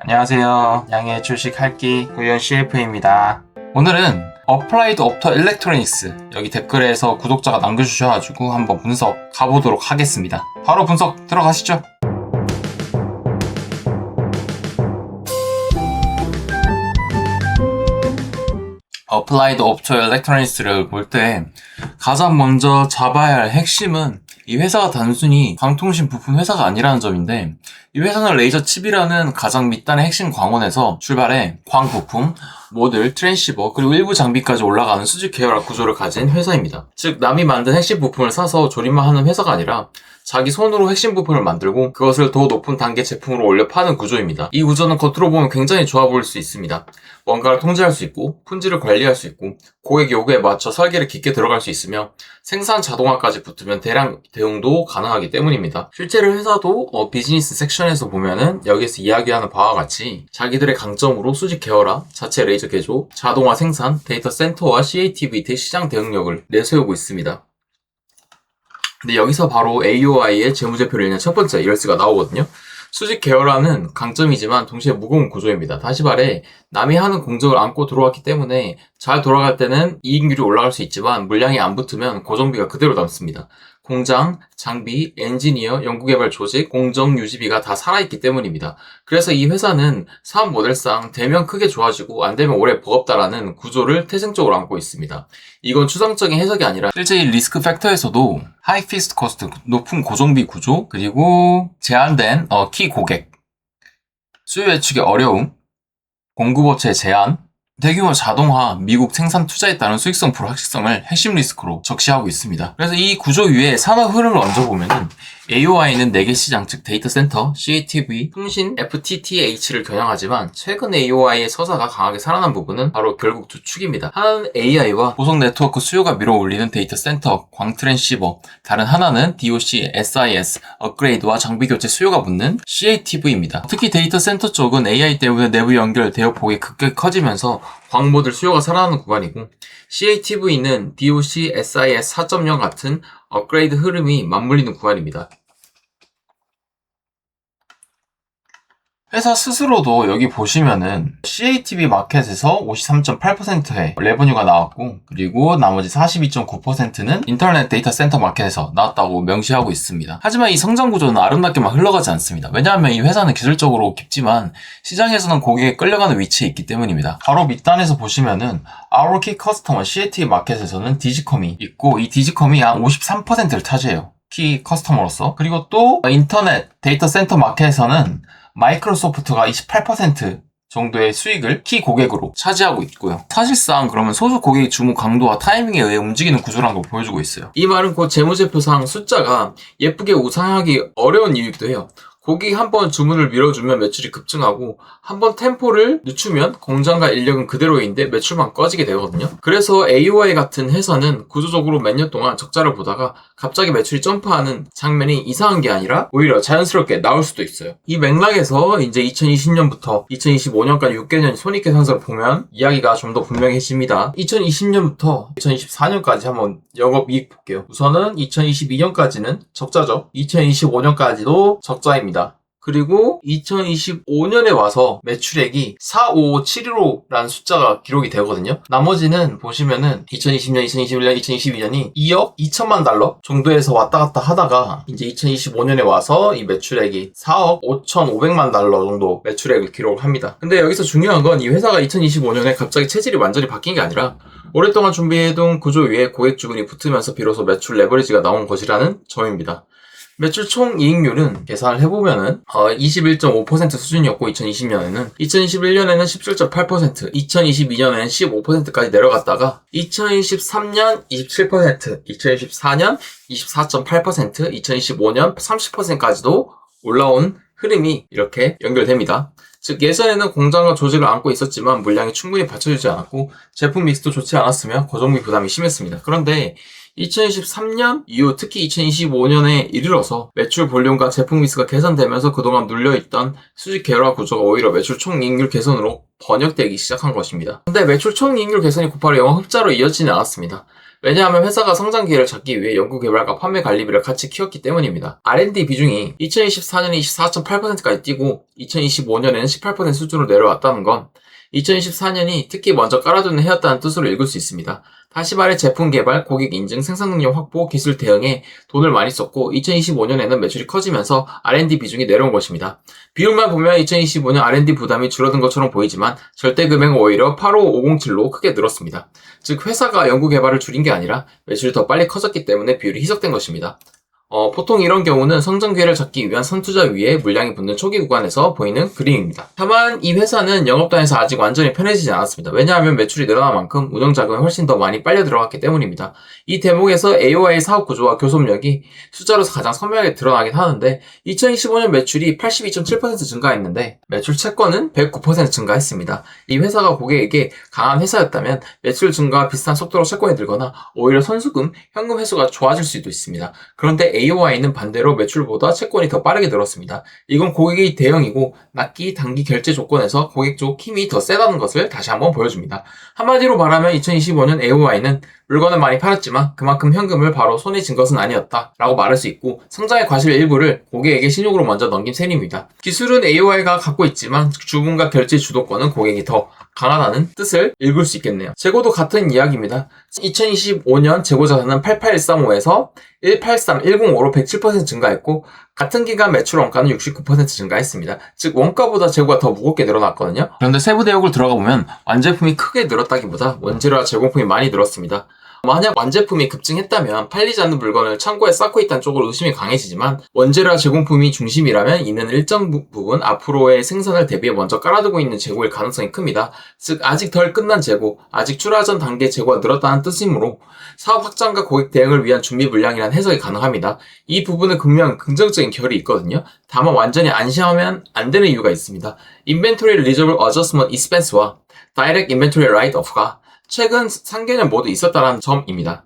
안녕하세요. 양의 주식 할기 구현 CF입니다. 오늘은 Applied Optoelectronics 여기 댓글에서 구독자가 남겨주셔가지고 한번 분석 가보도록 하겠습니다. 바로 분석 들어가시죠. Applied Optoelectronics를 볼 때 가장 먼저 잡아야 할 핵심은 이 회사가 단순히 광통신 부품 회사가 아니라는 점인데, 이 회사는 레이저 칩이라는 가장 밑단의 핵심 광원에서 출발해 광 부품, 모듈, 트랜시버, 그리고 일부 장비까지 올라가는 수직 계열화 구조를 가진 회사입니다. 즉, 남이 만든 핵심 부품을 사서 조립만 하는 회사가 아니라 자기 손으로 핵심 부품을 만들고 그것을 더 높은 단계 제품으로 올려 파는 구조입니다. 이 구조는 겉으로 보면 굉장히 좋아 보일 수 있습니다. 뭔가를 통제할 수 있고 품질을 관리할 수 있고 고객 요구에 맞춰 설계를 깊게 들어갈 수 있으며 생산 자동화까지 붙으면 대량 대응도 가능하기 때문입니다. 실제로 회사도 비즈니스 섹션에서 보면은 여기서 이야기하는 바와 같이 자기들의 강점으로 수직 계열화, 자체 레이저 개조, 자동화 생산, 데이터 센터와 CATV 등 시장 대응력을 내세우고 있습니다. 근데 여기서 바로 AOI의 재무제표를 읽는 첫 번째 열쇠가 나오거든요. 수직 계열화는 강점이지만 동시에 무거운 구조입니다. 다시 말해 남이 하는 공정을 안고 들어왔기 때문에 잘 돌아갈 때는 이익률이 올라갈 수 있지만 물량이 안 붙으면 고정비가 그대로 남습니다. 공장, 장비, 엔지니어, 연구개발 조직, 공정 유지비가 다 살아있기 때문입니다. 그래서 이 회사는 사업 모델상 되면 크게 좋아지고 안 되면 오래 버겁다라는 구조를 태생적으로 안고 있습니다. 이건 추상적인 해석이 아니라 실제 이 리스크 팩터에서도 하이 피스트 코스트, 높은 고정비 구조, 그리고 제한된 키 고객, 수요 예측의 어려움, 공급업체의 제한, 대규모 자동화, 미국 생산 투자에 따른 수익성 불확실성을 핵심 리스크로 적시하고 있습니다. 그래서 이 구조 위에 산업 흐름을 얹어보면은 AOI는 4개 시장, 즉 데이터 센터, CATV, 통신, FTTH를 겨냥하지만 최근 AOI의 서사가 강하게 살아난 부분은 바로 결국 두 축입니다. 하나는 AI와 고속 네트워크 수요가 밀어올리는 데이터 센터, 광 트랜시버, 다른 하나는 DOC, SIS, 업그레이드와 장비 교체 수요가 붙는 CATV입니다. 특히 데이터 센터 쪽은 AI 때문에 내부 연결, 대역폭이 급격히 커지면서 광 모듈 수요가 살아나는 구간이고, CATV는 DOC, SIS 4.0 같은 업그레이드 흐름이 맞물리는 구간입니다. 회사 스스로도 여기 보시면은 CATV 마켓에서 53.8%의 레버뉴가 나왔고, 그리고 나머지 42.9%는 인터넷 데이터 센터 마켓에서 나왔다고 명시하고 있습니다. 하지만 이 성장 구조는 아름답게만 흘러가지 않습니다. 왜냐하면 이 회사는 기술적으로 깊지만 시장에서는 고객에 끌려가는 위치에 있기 때문입니다. 바로 밑단에서 보시면은 Our Key Customer CATV 마켓에서는 디지컴이 있고, 이 디지컴이 한 53%를 차지해요. 키 커스터머로서. 그리고 또 인터넷 데이터 센터 마켓에서는 마이크로소프트가 28% 정도의 수익을 키 고객으로 차지하고 있고요. 사실상 그러면 소수 고객의 주문 강도와 타이밍에 의해 움직이는 구조라는 걸 보여주고 있어요. 이 말은 곧 재무제표상 숫자가 예쁘게 우상하기 어려운 이유이기도 해요. 고객이 한번 주문을 밀어주면 매출이 급증하고 한번 템포를 늦추면 공장과 인력은 그대로인데 매출만 꺼지게 되거든요. 그래서 AOI 같은 회사는 구조적으로 몇 년 동안 적자를 보다가 갑자기 매출이 점프하는 장면이 이상한 게 아니라 오히려 자연스럽게 나올 수도 있어요. 이 맥락에서 이제 2020년부터 2025년까지 6개년 손익계산서를 보면 이야기가 좀 더 분명해집니다. 2020년부터 2024년까지 한번 영업이익 볼게요. 우선은 2022년까지는 적자죠. 2025년까지도 적자입니다. 그리고 2025년에 와서 매출액이 45715라는 숫자가 기록이 되거든요. 나머지는 보시면은 2020년, 2021년, 2022년이 2억 2천만 달러 정도에서 왔다 갔다 하다가 이제 2025년에 와서 이 매출액이 4억 5,500만 달러 정도 매출액을 기록을 합니다. 근데 여기서 중요한 건 이 회사가 2025년에 갑자기 체질이 완전히 바뀐 게 아니라 오랫동안 준비해둔 구조 위에 고객 주문이 붙으면서 비로소 매출 레버리지가 나온 것이라는 점입니다. 매출 총 이익률은 계산을 해보면은 21.5% 수준이었고 2020년에는 2021년에는 17.8%, 2022년에는 15%까지 내려갔다가 2023년 27%, 2024년 24.8%, 2025년 30%까지도 올라온 흐름이 이렇게 연결됩니다. 즉 예전에는 공장과 조직을 안고 있었지만 물량이 충분히 받쳐주지 않았고 제품 믹스도 좋지 않았으며 고정비 부담이 심했습니다. 그런데 2023년 이후 특히 2025년에 이르러서 매출 볼륨과 제품 믹스가 개선되면서 그동안 눌려있던 수직 계열화 구조가 오히려 매출 총이익률 개선으로 번역되기 시작한 것입니다. 근데 매출 총이익률 개선이 곧바로 영업 흑자로 이어지진 않았습니다. 왜냐하면 회사가 성장 기회를 잡기 위해 연구개발과 판매 관리비를 같이 키웠기 때문입니다. R&D 비중이 2024년에 24.8%까지 뛰고 2025년에는 18% 수준으로 내려왔다는 건 2024년이 특히 먼저 깔아두는 해였다는 뜻으로 읽을 수 있습니다. 다시 말해 제품 개발, 고객 인증, 생산 능력 확보, 기술 대응에 돈을 많이 썼고 2025년에는 매출이 커지면서 R&D 비중이 내려온 것입니다. 비율만 보면 2025년 R&D 부담이 줄어든 것처럼 보이지만 절대 금액은 오히려 85507로 크게 늘었습니다. 즉 회사가 연구 개발을 줄인 게 아니라 매출이 더 빨리 커졌기 때문에 비율이 희석된 것입니다. 보통 이런 경우는 성장 기회를 잡기 위한 선투자 위에 물량이 붙는 초기 구간에서 보이는 그림입니다. 다만 이 회사는 영업단에서 아직 완전히 편해지지 않았습니다. 왜냐하면 매출이 늘어난 만큼 운영 자금이 훨씬 더 많이 빨려 들어갔기 때문입니다. 이 대목에서 AOI 사업 구조와 교섭력이 숫자로서 가장 선명하게 드러나긴 하는데 2025년 매출이 82.7% 증가했는데 매출 채권은 109% 증가했습니다. 이 회사가 고객에게 강한 회사였다면 매출 증가와 비슷한 속도로 채권이 늘거나 오히려 선수금, 현금 회수가 좋아질 수도 있습니다. 그런데 AOI는 반대로 매출보다 채권이 더 빠르게 늘었습니다. 이건 고객이 대형이고 납기, 단기 결제 조건에서 고객 쪽 힘이 더 세다는 것을 다시 한번 보여줍니다. 한마디로 말하면 2025년 AOI는 물건을 많이 팔았지만 그만큼 현금을 바로 손에 쥔 것은 아니었다 라고 말할 수 있고 성장의 과실 일부를 고객에게 신용으로 먼저 넘긴 셈입니다. 기술은 AOI가 갖고 있지만 주문과 결제 주도권은 고객이 더 강하다는 뜻을 읽을 수 있겠네요. 재고도 같은 이야기입니다. 2025년 재고자산은 88135에서 183105로 107% 증가했고 같은 기간 매출 원가는 69% 증가했습니다. 즉 원가보다 재고가 더 무겁게 늘어났거든요. 그런데 세부 대역을 들어가 보면 완제품이 크게 늘었다기보다 원재료와 제공품이 많이 늘었습니다. 만약 완제품이 급증했다면 팔리지 않는 물건을 창고에 쌓고 있다는 쪽으로 의심이 강해지지만 원재료와 제공품이 중심이라면 이는 일정 부분 앞으로의 생산을 대비해 먼저 깔아두고 있는 재고일 가능성이 큽니다. 즉 아직 덜 끝난 재고, 아직 출하 전 단계 재고가 늘었다는 뜻이므로 사업 확장과 고객 대응을 위한 준비 물량이라는 해석이 가능합니다. 이 부분은 분명 긍정적인 결이 있거든요. 다만 완전히 안심하면 안 되는 이유가 있습니다. Inventory Reserve Adjustment Expense와 Direct Inventory Write-off가 최근 상개년 모두 있었다는 점입니다.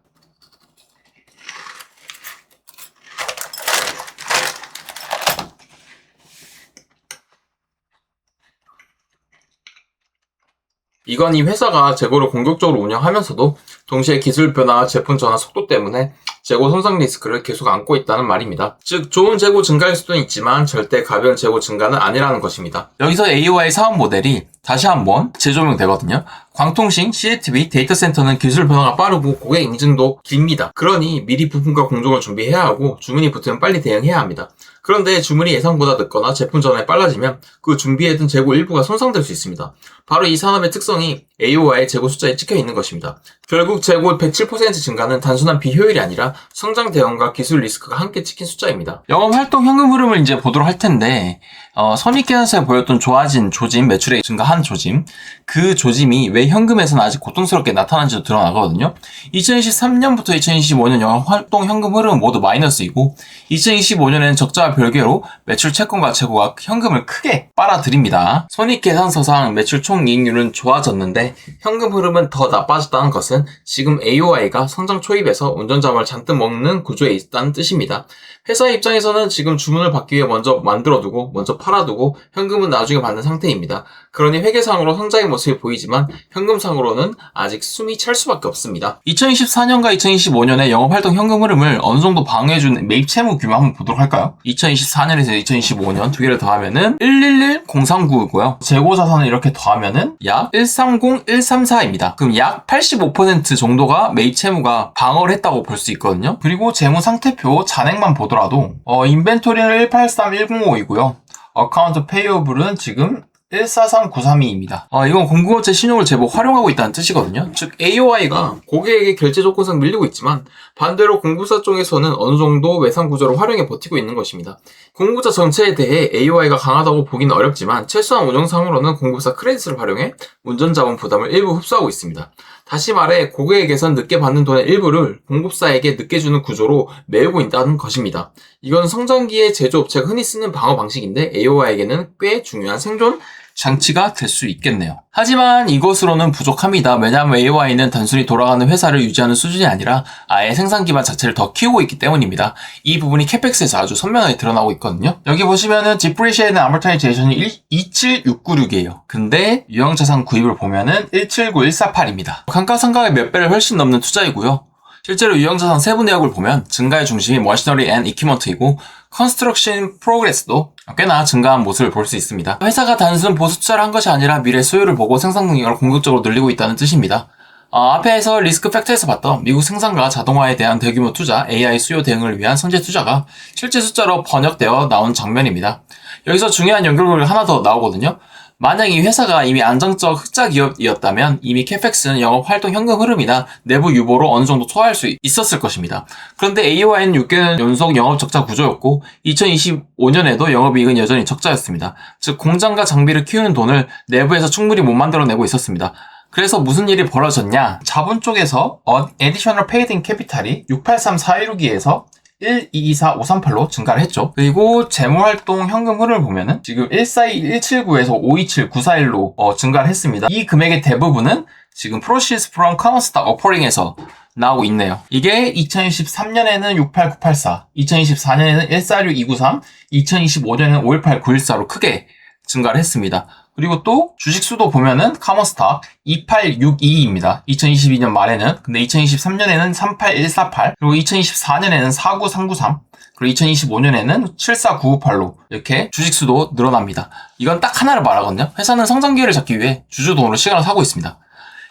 이건 이 회사가 재고를 공격적으로 운영하면서도 동시에 기술 변화와 제품 전환 속도 때문에 재고 손상 리스크를 계속 안고 있다는 말입니다. 즉 좋은 재고 증가일 수도 있지만 절대 가벼운 재고 증가는 아니라는 것입니다. 여기서 AOI 사업 모델이 다시 한번 재조명되거든요. 광통신, CATV, 데이터 센터는 기술 변화가 빠르고 고객 인증도 깁니다. 그러니 미리 부품과 공정을 준비해야 하고 주문이 붙으면 빨리 대응해야 합니다. 그런데 주문이 예상보다 늦거나 제품 전환이 빨라지면 그 준비해둔 재고 일부가 손상될 수 있습니다. 바로 이 산업의 특성이 AOI의 재고 숫자에 찍혀 있는 것입니다. 결국 재고 107% 증가는 단순한 비효율이 아니라 성장 대응과 기술 리스크가 함께 찍힌 숫자입니다. 영업활동 현금 흐름을 이제 보도록 할 텐데 선입계산서에 보였던 좋아진 조짐, 매출의 증가한 조짐, 그 조짐이 왜 현금에서는 아직 고통스럽게 나타난지도 드러나거든요. 2023년부터 2025년 영업활동 현금 흐름은 모두 마이너스이고 2025년에는 적자와 별개로 매출 채권과 재고가 현금을 크게 빨아들입니다. 손익계산서상 매출 총이익률은 좋아졌는데 현금 흐름은 더 나빠졌다는 것은 지금 AOI가 성장 초입에서 운전자금을 잔뜩 먹는 구조에 있다는 뜻입니다. 회사의 입장에서는 지금 주문을 받기 위해 먼저 만들어두고 먼저 팔아두고 현금은 나중에 받는 상태입니다. 그러니 회계상으로 성장의 모습이 보이지만 현금상으로는 아직 숨이 찰 수밖에 없습니다. 2024년과 2025년의 영업활동 현금 흐름을 어느 정도 방어해준 매입 채무 규모 한번 보도록 할까요? 2024년에서 2025년 두 개를 더하면은 111039이고요. 재고 자산을 이렇게 더하면은 약 130134입니다. 그럼 약 85% 정도가 매입 채무가 방어를 했다고 볼 수 있거든요. 그리고 재무 상태표 잔액만 보더라도 인벤토리는 183105이고요. 어카운트 페이어블은 지금 143932입니다. 이건 공급업체 신용을 제법 활용하고 있다는 뜻이거든요. 즉 AOI가 고객에게 결제 조건상 밀리고 있지만 반대로 공급사 쪽에서는 어느 정도 외상 구조를 활용해 버티고 있는 것입니다. 공급자 전체에 대해 AOI가 강하다고 보기는 어렵지만 최소한 운영상으로는 공급사 크레딧을 활용해 운전자본 부담을 일부 흡수하고 있습니다. 다시 말해 고객에게선 늦게 받는 돈의 일부를 공급사에게 늦게 주는 구조로 메우고 있다는 것입니다. 이건 성장기의 제조업체가 흔히 쓰는 방어 방식인데 AOI에게는 꽤 중요한 생존 장치가 될 수 있겠네요. 하지만 이것으로는 부족합니다. 왜냐하면 AOI는 단순히 돌아가는 회사를 유지하는 수준이 아니라 아예 생산 기반 자체를 더 키우고 있기 때문입니다. 이 부분이 캐펙스에서 아주 선명하게 드러나고 있거든요. 여기 보시면은 Depreciation and Amortization이 27696이에요. 근데 유형자산 구입을 보면은 179148입니다. 감가상각의 몇 배를 훨씬 넘는 투자이고요. 실제로 유형자산 세부 내역을 보면 증가의 중심이 머시너리 앤 이퀴먼트이고 컨스트럭션 프로그레스도 꽤나 증가한 모습을 볼 수 있습니다. 회사가 단순 보수 투자를 한 것이 아니라 미래 수요를 보고 생산 능력을 공격적으로 늘리고 있다는 뜻입니다. 앞에서 리스크 팩터에서 봤던 미국 생산과 자동화에 대한 대규모 투자, AI 수요 대응을 위한 선제 투자가 실제 숫자로 번역되어 나온 장면입니다. 여기서 중요한 연결고리가 하나 더 나오거든요. 만약 이 회사가 이미 안정적 흑자 기업이었다면 이미 캐펙스는 영업 활동 현금 흐름이나 내부 유보로 어느 정도 소화할 수 있었을 것입니다. 그런데 AOI는 6개월 연속 영업 적자 구조였고 2025년에도 영업이익은 여전히 적자였습니다. 즉 공장과 장비를 키우는 돈을 내부에서 충분히 못 만들어내고 있었습니다. 그래서 무슨 일이 벌어졌냐? 자본 쪽에서 Additional Paid in Capital이 683416에서 1224538로 증가를 했죠. 그리고 재무활동 현금 흐름을 보면은 지금 142179에서 527941로 증가를 했습니다. 이 금액의 대부분은 지금 Proceeds from Common Stock Offering에서 나오고 있네요. 이게 2023년에는 68984, 2024년에는 146293, 2025년에는 518914로 크게 증가를 했습니다. 그리고 또 주식 수도 보면은 카머스탁 28622입니다. 2022년 말에는. 근데 2023년에는 38148, 그리고 2024년에는 49393, 그리고 2025년에는 74998로 이렇게 주식 수도 늘어납니다. 이건 딱 하나를 말하거든요. 회사는 성장 기회를 잡기 위해 주주돈으로 시간을 사고 있습니다.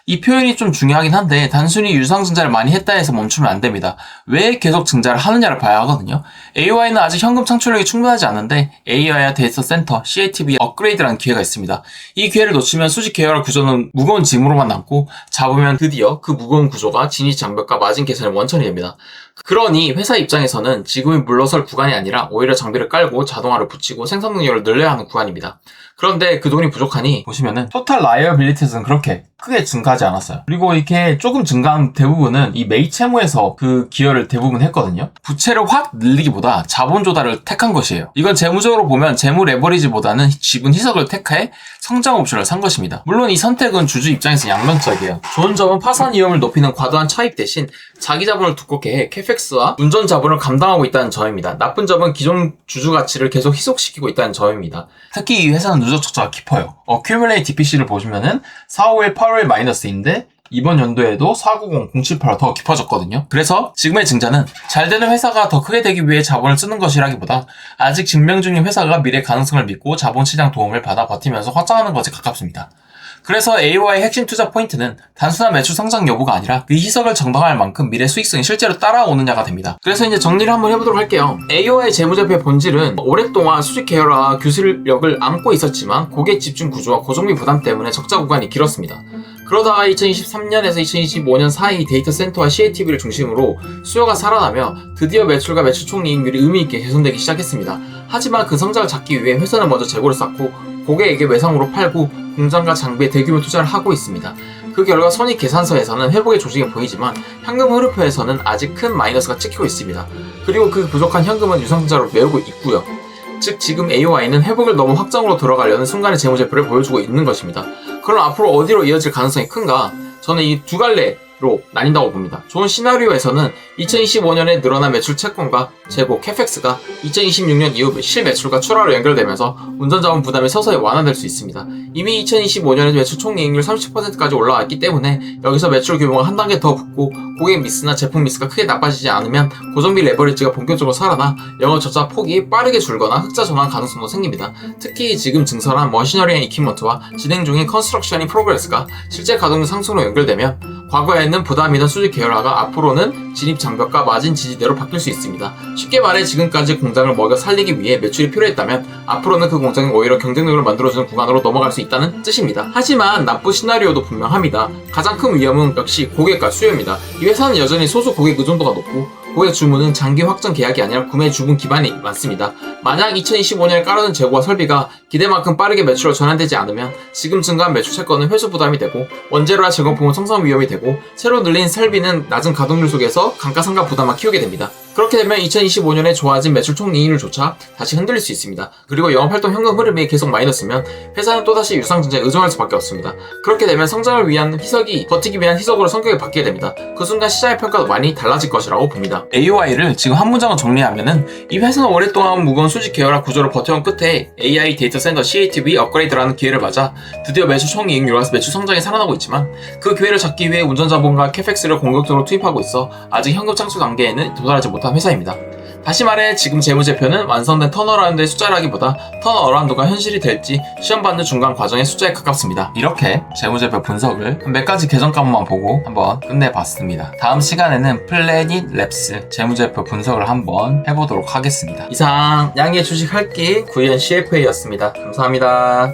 이 표현이 좀 중요하긴 한데 단순히 유상 증자를 많이 했다 해서 멈추면 안 됩니다. 왜 계속 증자를 하느냐를 봐야 하거든요. AOI는 아직 현금 창출력이 충분하지 않은데 AI와 데이터 센터, CATV 업그레이드라는 기회가 있습니다. 이 기회를 놓치면 수직 계열화 구조는 무거운 짐으로만 남고 잡으면 드디어 그 무거운 구조가 진입 장벽과 마진 개선의 원천이 됩니다. 그러니 회사 입장에서는 지금이 물러설 구간이 아니라 오히려 장비를 깔고 자동화를 붙이고 생산 능력을 늘려야 하는 구간입니다. 그런데 그 돈이 부족하니 보시면은 토탈 라이어빌리티는 그렇게 크게 증가하지 않았어요. 그리고 이렇게 조금 증가한 대부분은 이 매입 채무에서 그 기여를 대부분 했거든요. 부채를 확 늘리기보다 자본 조달을 택한 것이에요. 이건 재무적으로 보면 재무 레버리지보다는 지분 희석을 택해 성장 옵션을 산 것입니다. 물론 이 선택은 주주 입장에서 양면적이에요. 좋은 점은 파산 위험을 높이는 과도한 차입 대신 자기 자본을 두껍게 해 캐펙스와 운전 자본을 감당하고 있다는 점입니다. 나쁜 점은 기존 주주 가치를 계속 희석시키고 있다는 점입니다. 특히 이 회사는 누적 적자가 깊어요. Accumulate DPC를 보시면은 451, 851 마이너스인데 이번 연도에도 490, 078로 더 깊어졌거든요. 그래서 지금의 증자는 잘 되는 회사가 더 크게 되기 위해 자본을 쓰는 것이라기보다 아직 증명 중인 회사가 미래 가능성을 믿고 자본 시장 도움을 받아 버티면서 확장하는 것에 가깝습니다. 그래서 AOI의 핵심 투자 포인트는 단순한 매출 성장 여부가 아니라 그 희석을 정당화할 만큼 미래 수익성이 실제로 따라오느냐가 됩니다. 그래서 이제 정리를 한번 해보도록 할게요. AOI 재무제표의 본질은 오랫동안 수직 계열화 규술력을 안고 있었지만 고객 집중 구조와 고정비 부담 때문에 적자 구간이 길었습니다. 그러다가 2023년에서 2025년 사이 데이터 센터와 CATV를 중심으로 수요가 살아나며 드디어 매출과 매출 총이익률이 의미있게 개선되기 시작했습니다. 하지만 그 성장을 잡기 위해 회사는 먼저 재고를 쌓고 고객에게 외상으로 팔고 공장과 장비에 대규모 투자를 하고 있습니다. 그 결과 손익계산서에서는 회복의 조짐이 보이지만 현금 흐름표에서는 아직 큰 마이너스가 찍히고 있습니다. 그리고 그 부족한 현금은 유상증자로 메우고 있고요. 즉 지금 AOI는 회복을 넘어 확장으로 들어가려는 순간의 재무제표를 보여주고 있는 것입니다. 그럼 앞으로 어디로 이어질 가능성이 큰가? 저는 이 두 갈래로 나뉜다고 봅니다. 좋은 시나리오에서는 2025년에 늘어난 매출 채권과 재고, 캐펙스가 2026년 이후 실매출과 출하로 연결되면서 운전자본 부담이 서서히 완화될 수 있습니다. 이미 2025년에 매출 총이익률 30%까지 올라왔기 때문에 여기서 매출 규모가 한 단계 더 붙고 고객 미스나 제품 미스가 크게 나빠지지 않으면 고정비 레버리지가 본격적으로 살아나 영업 적자 폭이 빠르게 줄거나 흑자 전환 가능성도 생깁니다. 특히 지금 증설한 머시너리 앤 이퀴먼트와 진행 중인 컨스트럭션 인 프로그레스가 실제 가동 상승으로 연결되면 과거에는 부담이던 수직 계열화가 앞으로는 진입 장벽과 마진 지지대로 바뀔 수 있습니다. 쉽게 말해 지금까지 공장을 먹여 살리기 위해 매출이 필요했다면 앞으로는 그 공장이 오히려 경쟁력을 만들어주는 구간으로 넘어갈 수 있다는 뜻입니다. 하지만 나쁜 시나리오도 분명합니다. 가장 큰 위험은 역시 고객과 수요입니다. 이 회사는 여전히 소수 고객 의존도가 높고 고객 주문은 장기 확정 계약이 아니라 구매 주문 기반이 많습니다. 만약 2025년에 깔아둔 재고와 설비가 기대만큼 빠르게 매출로 전환되지 않으면 지금 증가한 매출 채권은 회수 부담이 되고 원재료와 제공품은 성장 위험이 되고 새로 늘린 설비는 낮은 가동률 속에서 감가상각 부담만 키우게 됩니다. 그렇게 되면 2025년에 좋아진 매출 총이익률조차 다시 흔들릴 수 있습니다. 그리고 영업활동 현금 흐름이 계속 마이너스면 회사는 또다시 유상증자에 의존할 수밖에 없습니다. 그렇게 되면 성장을 위한 희석이 버티기 위한 희석으로 성격이 바뀌게 됩니다. 그 순간 시장의 평가도 많이 달라질 것이라고 봅니다. AOI를 지금 한 문장으로 정리하면은 이 회사는 오랫동안 무거운 수직 계열화 구조를 버텨온 끝에 AI 데이터 센터 CATV 업그레이드라는 기회를 맞아 드디어 매출 총이익률과 매출 성장이 살아나고 있지만 그 기회를 잡기 위해 운전자본과 캐펙스를 공격적으로 투입하고 있어 아직 현금 창출 단계에는 도달하지 못한 회사입니다. 다시 말해 지금 재무제표는 완성된 턴어라운드의 숫자라기보다 턴어라운드가 현실이 될지 시험받는 중간 과정의 숫자에 가깝습니다. 이렇게 재무제표 분석을 몇 가지 계정값만 보고 한번 끝내봤습니다. 다음 시간에는 플래닛 랩스 재무제표 분석을 한번 해보도록 하겠습니다. 이상 양의 주식 할기 구현 CFA였습니다. 감사합니다.